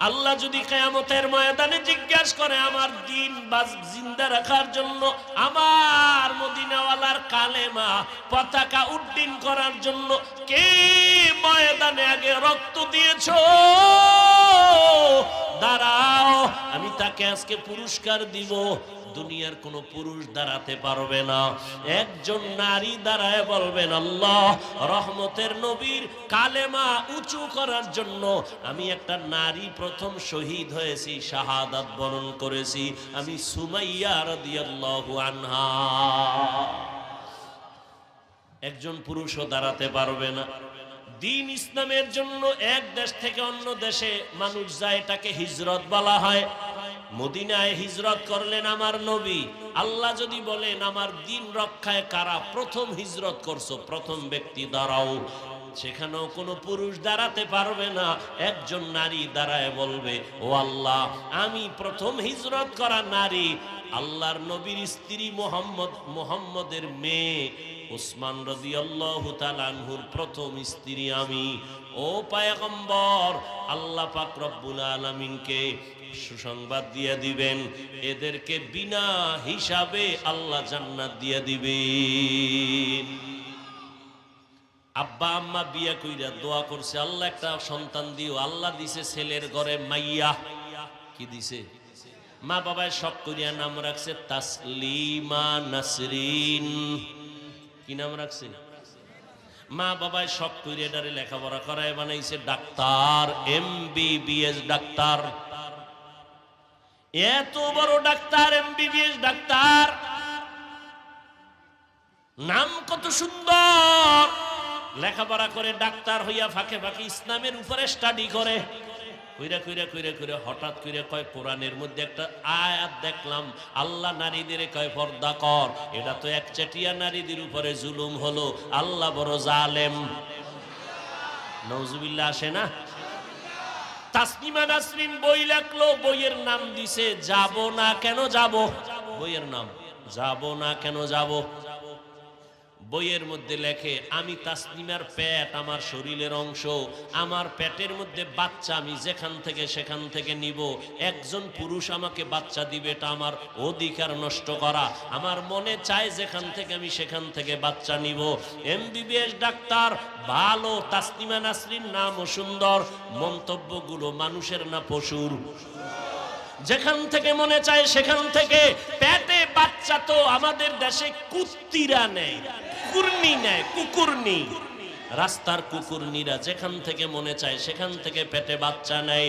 আল্লাহ যদি কিয়ামতের ময়দানে জিজ্ঞাসা করে আমার দিন জিন্দা রাখার জন্য, আমার মদিনাওয়ালার কালেমা পতাকা উড্ডীন করার জন্য কে ময়দানে আগে রক্ত দিয়েছো, দাঁড়াও, আমি তাকে আজকে পুরস্কার দিব। দুনিয়ার কোন পুরুষ দাঁড়াতে পারবে না। একজন নারী দাঁড়ায় বলবেন, আল্লাহ, রহমতের নবীর কালেমা উঁচু করার জন্য আমি একটা নারী প্রথম শহীদ হয়েছি, শাহাদাত বরণ করেছি, আমি সুমাইয়া রাদিয়াল্লাহু আনহা। একজন পুরুষও দাঁড়াতে পারবে না। দিন ইসলামের জন্য এক দেশ থেকে অন্য দেশে মানুষ যায়, এটাকে হিজরত বলা হয়। মদিনায় হিজরত করলেন আমার নবী। আল্লাহ যদি বলেন আমার দিন রক্ষায় কারা প্রথম হিজরত করছো, প্রথম ব্যক্তি দাঁড়াও, সেখানেও কোনো পুরুষ দাঁড়াতে পারবে না। একজন নারী দাঁড়ায় বলবে, ও আল্লাহ, আমি প্রথম হিজরত করা নারী, আল্লাহর নবীর স্ত্রী মুহাম্মদের মেয়ে উসমান রাদিয়াল্লাহু তাআলা আনহুর প্রথম স্ত্রী আমি। ও পয়গম্বর, আল্লাহ পাক রব্বুল আলামিনকে সুসংবাদ দিয়ে দিবেন, এদেরকে বিনা হিসাবে আল্লাহ জান্নাত দিয়ে দিবেন। আব্বা আম্মা বিয়ে কইরা দোয়া করছে, আল্লাহ একটা সন্তান দিও। আল্লাহ দিছে ছেলের ঘরে মাইয়া। কি দিছে? মা বাবায় শখ করিয়া নাম রাখছে তাসলিমা নাসরিন। কি নাম রাখছে? মা বাবায় শখ করিয়া এটারে লেখাপড়া করায় বানাইছে ডাক্তার, MBBS ডাক্তার। এত বড় ডাক্তার, MBBS ডাক্তার, নাম কত সুন্দর। লেখাপড়া করে ডাক্তার হইয়া ফাঁকে ফাঁকে ইসলামের উপরে স্টাডি করে। হঠাৎ করে কয়, কোরআনের মধ্যে একটা আয়াত দেখলাম, আল্লাহ নারীদের কয় পর্দা কর। এটা তো একচেটিয়া নারীদের উপরে জুলুম হলো, আল্লাহ বড় জালেম। নাউজুবিল্লাহ আসে না? তাসলিমা নাসরিন বই লেখলো, বইয়ের নাম দিছে যাব না কেন যাব। বইয়ের নাম যাব না কেন যাব। বইয়ের মধ্যে লেখে, আমি তাসলিমার পেট আমার শরীরের অংশ, আমার পেটের মধ্যে বাচ্চা আমি যেখান থেকে সেখান থেকে নিব। একজন পুরুষ আমাকে বাচ্চা দিবে, এটা আমার অধিকার নষ্ট করা। আমার মনে চায় যেখান থেকে আমি সেখান থেকে বাচ্চা নিব। MBBS ডাক্তার ভালো, তাসলিমা নাসরিন নামও সুন্দর, মন্তব্যগুলো মানুষের না পশুর। যেখান থেকে মনে চায় সেখান থেকে। পেটে বাচ্চা তো আমাদের দেশে কুত্তিরা নেয়, কুকুরনি নেয়, কুকুরনি, রাস্তার কুকুরনিরা যেখান থেকে মনে চায় সেখান থেকে পেটে বাচ্চা নেয়।